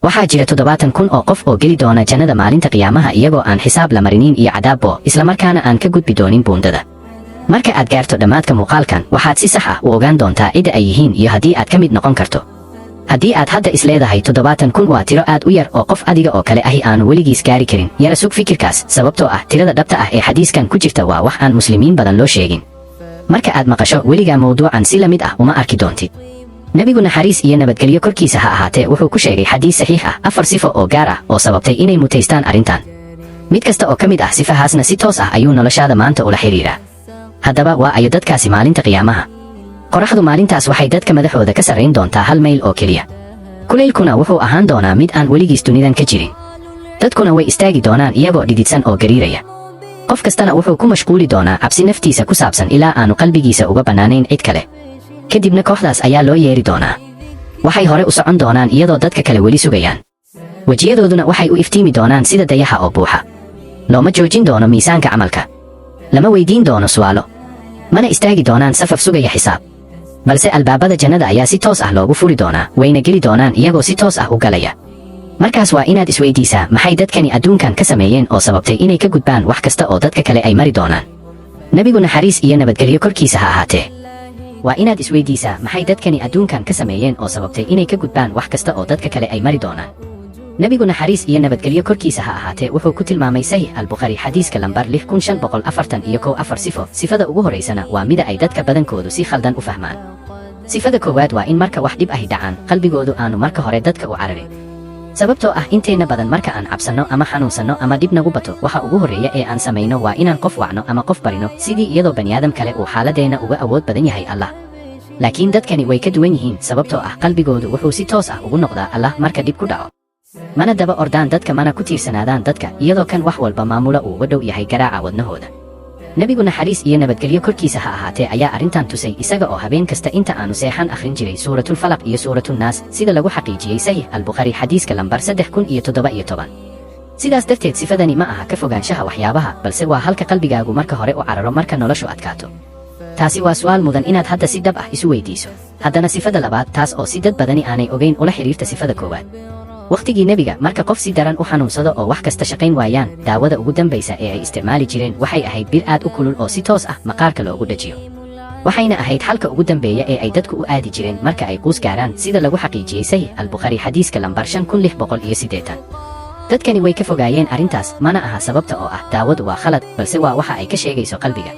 waxaa jira 70,000 oo qof oo geli doona jannada maalinta qiyaamaha iyagoo aan xisaab la marinin iyo cadaabbo isla markaana aan ka gudbi doonin buundada. marka aad gaarto dhammaadka muuqaalkan waxaad si sax ah u ogaan doontaa cidda ay yihiin iyo haddii aad ka mid noqon karto. haddii aad hadda isleedahay 70,000 waa tiro aad u yar oo qof adiga oo kale ahi aanu weligiis gaari karin, yara sug fikirkaas, sababtoo ah tirada dhabta ah ee xadiiskan ku jirta waa wax aan muslimiin badan loo sheegin. marka aad maqasho weligaa mawduucan si la mid ah uma arki doontid. nebigu naxariis iyo nabadgelyo korkiisa ha ahaatee wuxuu ku sheegay xadiis saxiix ah 4 sifo oo gaar ah oo sababtay inay mutaystaan arrintan. mid kasta oo ka mid ah sifahaasna si toos ah ayuu noloshaada maanta ula xiriiraa. haddaba waa ayo dadkaasi maalinta qiyaamaha? qoraxdu maalintaas waxay dadka madaxooda ka sarrayn doontaa 1 mayl oo keliya. kulaylkuna wuxuu ahaan doonaa mid aan weligiis dunidan ka jirin. dadkuna way istaagi doonaan iyagoo dhididsan oo gariiraya. qof kastana wuxuu ku mashquuli doonaa cabsi naftiisa ku saabsan ilaa aanu qalbigiisa uga bannaanayn cid kale. kadibna kooxdaas ayaa loo yeeri doonaa. waxay hore u socon doonaan iyadoo dadka kale weli sugayaan. wejiyadooduna waxay u iftiimi doonaan sida dayaxa oo buuxa. looma joojin doono miisaanka camalka. lama weydiin doono su'aalo. mana istaagi doonaan safaf sugaya xisaab. balse albaabada jannada ayaa si toos ah loogu furi doonaa, wayna geli doonaan iyagoo si toos ah u galaya. markaas waa inaad isweydiisaa maxay dadkani adduunkan ka sameeyeen oo sababtay inay ka gudbaan wax kasta oo dadka kale ay mari doonaan. nebigu naxariis iyo nabadgelyo korkiisa ha ahaatee. waa inaad isweydiisaa maxay dadkani adduunkan ka sameeyeen oo sababtay inay ka gudbaan wax kasta oo dadka kale ay mari doonaan. nebigu naxariis iyo nabadgelyo korkiisa ha ahaatee wuxuu ku tilmaamay saxiix al-Bukhari xadiiska lambar 6541 sifo. sifada ugu horaysana waa mida ay dadka badankoodu si khaldan u fahmaan. sifada koowaad waa in marka wax dhib ahi dhacaan qalbigoodu aanu marka hore dadka u cararin. sababtoo ah inteenna badan marka aan cabsanno ama xanuunsanno ama dhib nagu bato waxa ugu horreeya ee aan samayno waa inaan qof wacno ama qof barino sidii iyadoo bani'aadam kale uu xaaladeenna uga awood badan yahay Allah. laakiin dadkani way ka duwan yihiin sababtoo ah qalbigoodu wuxuu si toos ah ugu noqdaa Allah marka dhib ku dhaco. mana daba ordaan dadka mana ku tiirsanaadaan dadka iyadoo kan wax walba maamula uu uga dhow yahay garaaca wadnahooda. nebigu naxariis iyo nabadgelyo korkiisa ha ahaatee ayaa arrintan tusay isaga oo habeen kasta inta aanu seexan akhrin jiray suuratul falaq iyo suuratul naas sida lagu xaqiijiyey saxiix al-Bukhari xadiiska lambar 3017. sidaas darteed sifadani ma aha ka fogaanshaha waxyaabaha balse waa halka qalbigaagu marka hore u cararo marka noloshu adkaato. taasi waa su'aal mudan inaad hadda si dhab ah isu weydiiso. haddana sifada labaad, taas oo si dad badani aanay ogeyn ula xiriirta sifada koowaad. wakhtigii nebiga marka qof si daran u xanuunsado oo wax kasta shaqayn waayaan, daawada ugu dambaysa ee ay isticmaali jireen waxay ahayd bir aad u kulul oo si toos ah maqaarka loogu dhajiyo. waxayna ahayd xalka ugu dambeeya ee ay dadku u aadi jireen marka ay quus gaaraan sida lagu xaqiijiyey saxiix al-Bukhari xadiiska lambar 5680. dadkani way ka fogaayeen arrintaas, mana aha sababta oo ah daawadu waa khalad, balse waa waxa ay ka sheegayso qalbiga.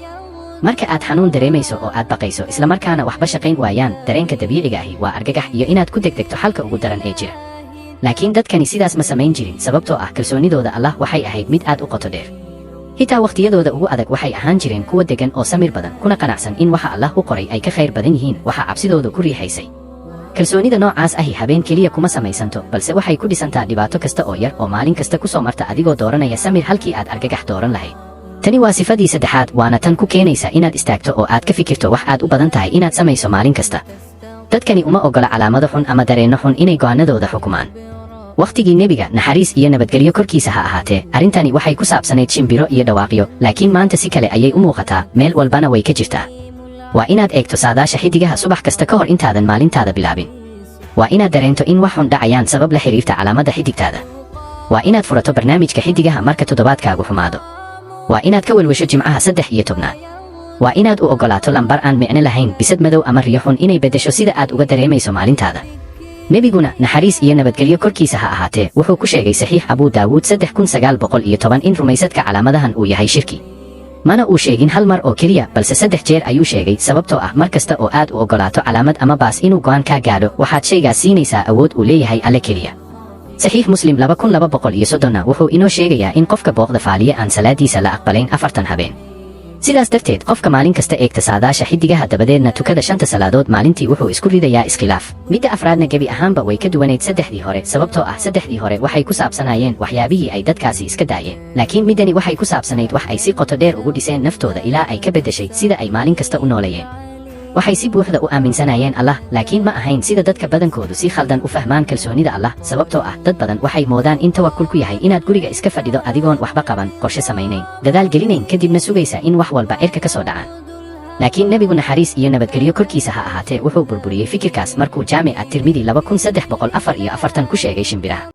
marka aad xanuun dareemayso oo aad baqayso isla markaana waxba shaqayn waayaan, dareenka dabiiciga ahi waa argagax iyo inaad ku degdegto xalka ugu daran ee jira. laakiin dadkani sidaas ma samayn jirin sababtoo ah kalsoonidooda Allah waxay ahayd mid aad u qoto dheer. hitaa wakhtiyadooda ugu adag waxay ahaan jireen kuwa deggan oo samir badan kuna qanacsan in waxa Allah u qoray ay ka khayr badan yihiin waxa cabsidoodu ku riixaysay. kalsoonida noocaas ahi habeen keliya kuma samaysanto, balse waxay ku dhisantaa dhibaato kasta oo yar oo maalin kasta ku soo marta adigoo dooranaya samir halkii aad argagax dooran lahayd. tani waa sifadii saddexaad, waana tan ku keenaysa inaad istaagto oo aad ka fikirto wax aad u badan tahay inaad samayso maalin kasta. dadkani uma oggola calaamado xun ama dareenno xun inay go'aanadooda xukumaan. wakhtigii nebiga naxariis iyo nabadgelyo korkiisa ha ahaatee arrintani waxay ku saabsanayd shimbiro iyo dhawaaqyo, laakiin maanta si kale ayay u muuqataa, meel walbana way ka jirtaa. waa inaad eegto saadaasha xiddigaha subax kasta ka hor intaadan maalintaada bilaabin. waa inaad dareento in wax xun dhacayaan sabab la xiriirta calaamadda xiddigtaada. waa inaad furato barnaamijka xiddigaha marka toddobaadkaagu xumaado. waa inaad ka welwesho jimcaha 13. waa inaad u oggolaato lambar aan micno lahayn, bisad madow ama riyo xun inay beddesho sida aad uga dareemayso maalintaada. nebiguna naxariis iyo nabadgelyo korkiisa ha ahaatee wuxuu ku sheegay saxiix Abu Daawud 3910 in rumaysadka calaamadahan uu yahay shirki. mana uu sheegin hal mar oo keliya, balse 3 jeer ayuu sheegay, sababtoo ah mar kasta oo aad u oggolaato calaamad ama baas inuu go'aan kaa gaadho waxaad shaygaas siinaysaa awood uu leeyahay alle keliya. saxiix Muslim 2230 wuxuu inoo sheegayaa in qofka booqda faaliye aan salaadiisa la aqbalayn 40 habeen. sidaas darteed qofka maalin kasta eegta saadaasha xiddigaha dabadeedna tukada 5 salaadood maalintii wuxuu isku ridayaa iskhilaaf. midda afraadna gebi ahaanba way ka duwanayd 3dii hore, sababtoo ah 3dii hore waxay ku saabsanayeen waxyaabihii ay dadkaasi iska daayeen, laakiin middani waxay ku saabsanayd wax ay si qoto dheer ugu dhiseen naftooda ilaa ay ka beddeshay sida ay maalin kasta u noolayeen. waxay si buuxda u aaminsanayeen Allah, laakiin ma ahayn sida dadka badankoodu si khaldan u fahmaan kalsoonida Allah, sababtoo ah dad badan waxay moodaan in tawakulku yahay inaad guriga iska fadhido adigoon waxba qaban, qorshe samaynayn, dadaal gelinayn kadibna sugaysa in wax walba cirka ka soo dhacaan. laakiin nebigu naxariis iyo nabadgelyo korkiisa ha ahaatee wuxuu burburiyey fikirkaas markuu jaamic at-tirmidi 2344 ku sheegay shimbiraha.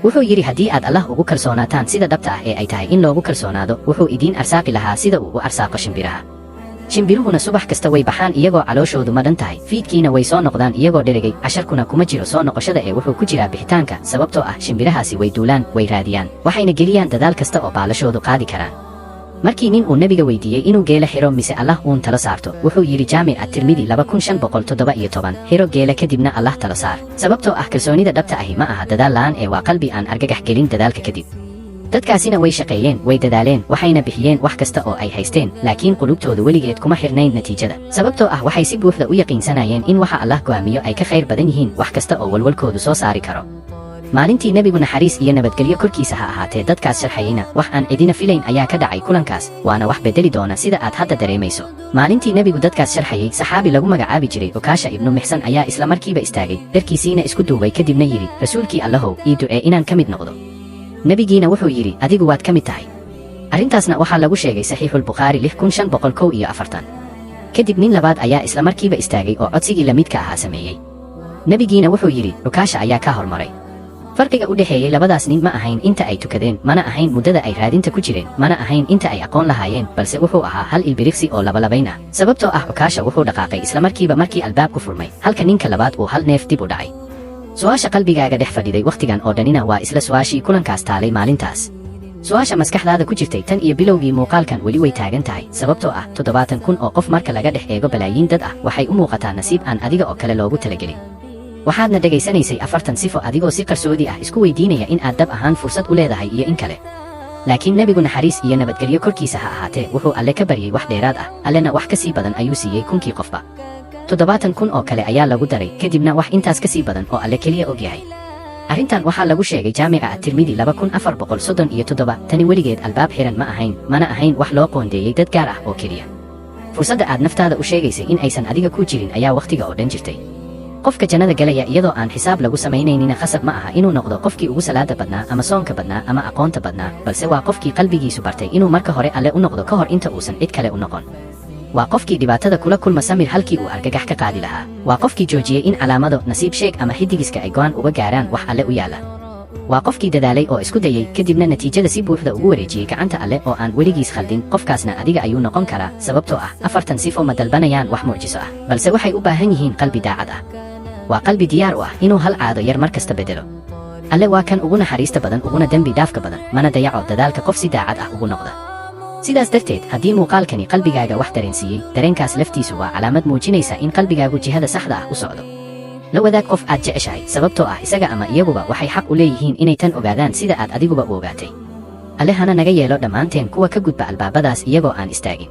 wuxuu yidhi haddii aad Allah ugu kalsoonaataan sida dhabta ah ee ay tahay in loogu kalsoonaado wuxuu idiin arsaaqi lahaa sida uu u arsaaqo shimbiraha. shimbiruhuna subax kasta way baxaan iyagoo calooshoodu madhan tahay, fiidkiina way soo noqdaan iyagoo dherigay. casharkuna kuma jiro soo noqoshada ee wuxuu ku jiraa bixitaanka, sababtoo ah shimbirahaasi way duulaan, way raadiyaan, waxayna geliyaan dadaal kasta oo baalashoodu qaadi karaan. markii nin uu nebiga weydiiyey inuu geela xiro mise Allah uun talo saarto, wuxuu yidhi jaamic at-tirmidi 2517 xiro geela kadibna Allah talo saar. sababtoo ah kalsoonida dhabta ahi ma aha dadaal la'aan ee waa qalbi aan argagax gelin dadaalka kadib. dadkaasina way shaqeeyeen, way dadaaleen, waxayna bixiyeen wax kasta oo ay haysteen, laakiin qulubtoodu weligeed kuma xirnayn natiijada. sababtoo ah waxay si buuxda u yaqiinsanayeen in waxa Allah go'aamiyo ay ka khayr badan yihiin wax kasta oo walwalkoodu soo saari karo. maalintii nebigu naxariis iyo nabadgelyo korkiisa ha ahaatee dadkaas sharxayeyna wax aan cidina filayn ayaa ka dhacay kulankaas, waana wax bedeli doona sida aad hadda dareemayso. maalintii nebigu dadkaas sharxayey, saxaabi lagu magacaabi jiray Ukaasha ibnu Mixsan ayaa isla markiiba istaagay, dharkiisiina isku duubay kadibna yidhi, rasuulkii Allahow, ii ducee inaan ka mid noqdo. nebigiina wuxuu yidhi, adigu waad ka mid tahay. arrintaasna waxaa lagu sheegay saxiixulbukhaari 6541. kadib nin labaad ayaa isla markiiba istaagay oo codsigii la midka ahaa sameeyey. nebigiina wuxuu yidhi, Ukaasha ayaa ka hormaray. farqiga u dhexeeyey labadaas nin ma ahayn inta ay tukadeen, mana ahayn muddada ay raadinta ku jireen, mana ahayn inta ay aqoon lahaayeen, balse wuxuu ahaa hal ilbiriqsi oo labalabayn ah. sababtoo ah Ukaasha wuxuu dhaqaaqay isla markiiba markii albaabku furmay, halka ninka labaad uu hal neef dib u dhacay. su'aasha qalbigaaga dhex fadhiday wakhtigan oo dhanina waa isla su'aashii kulankaas taalay maalintaas. su'aasha maskaxdaada ku jirtay tan iyo bilowgii muuqaalkan weli way taagan tahay, sababtoo ah 70,000 oo qof marka laga dhex eego balaayiin dad ah waxay u muuqataa nasiib aan adiga oo kale loogu talagelin. waxaadna dhegaysanaysay 40 sifo adigoo si qarsoodi ah isku weydiinaya in aad dab ahaan fursad u leedahay iyo in kale. laakiin nebigu naxariis iyo nabadgelyo korkiisa ha ahaatee wuxuu alle ka baryey wax dheeraad ah, allena wax ka sii badan ayuu siiyey kunkii qofba. 70,000 oo kale ayaa lagu daray, kadibna wax intaas ka sii badan oo alle keliya og yahay. arrintan waxaa lagu sheegay jaamica at-tirmidi 2437. tani weligeed albaab xiran ma ahayn, mana ahayn wax loo qoondeeyey dad gaar ah oo keliya. fursadda aad naftaada u sheegaysay in aysan adiga ku jirin ayaa wakhtiga oo dhan jirtay. qofka jannada galaya iyadoo aan xisaab lagu samaynaynina khasab ma aha inuu noqdo qofkii ugu salaada badnaa ama soonka badnaa ama aqoonta badnaa, balse waa qofkii qalbigiisu bartay inuu marka hore alle u noqdo ka hor inta uusan cid kale u noqon. waa qofkii dhibaatada kula kulma samir halkii uu argagax ka qaadi lahaa. waa qofkii joojiyey in calaamado, nasiib sheeg ama xidigiska ay go'aan uga gaaraan wax alle u yaalla. waa qofkii dadaalay oo isku dayey kadibna natiijada si buuxda ugu wareejiyey gacanta alle oo aan weligiis khaldin. qofkaasna adiga ayuu noqon karaa, sababtoo ah 40 sifo ma dalbanayaan wax mucjiso ah, balse waxay u baahan yihiin qalbi daacad ah. waa qalbi diyaar u ah inuu hal caado yar mar kasta bedelo. alle waa kan ugu naxariista badan uguna dembi dhaafka badan, mana dayaco dadaalka qof si daacad ah ugu noqda. sidaas darteed haddii muuqaalkani qalbigaaga wax dareensiiyey, dareenkaas laftiisu waa calaamad muujinaysa in qalbigaagu jihada saxda ah u socdo. la wadaag qof aad jeceshahay, sababtoo ah isaga ama iyaguba waxay xaq u leeyihiin inay tan ogaadaan sida aad adiguba u ogaatay. alle hana naga yeelo dhammaanteen kuwa ka gudba albaabadaas iyagoo aan istaagin.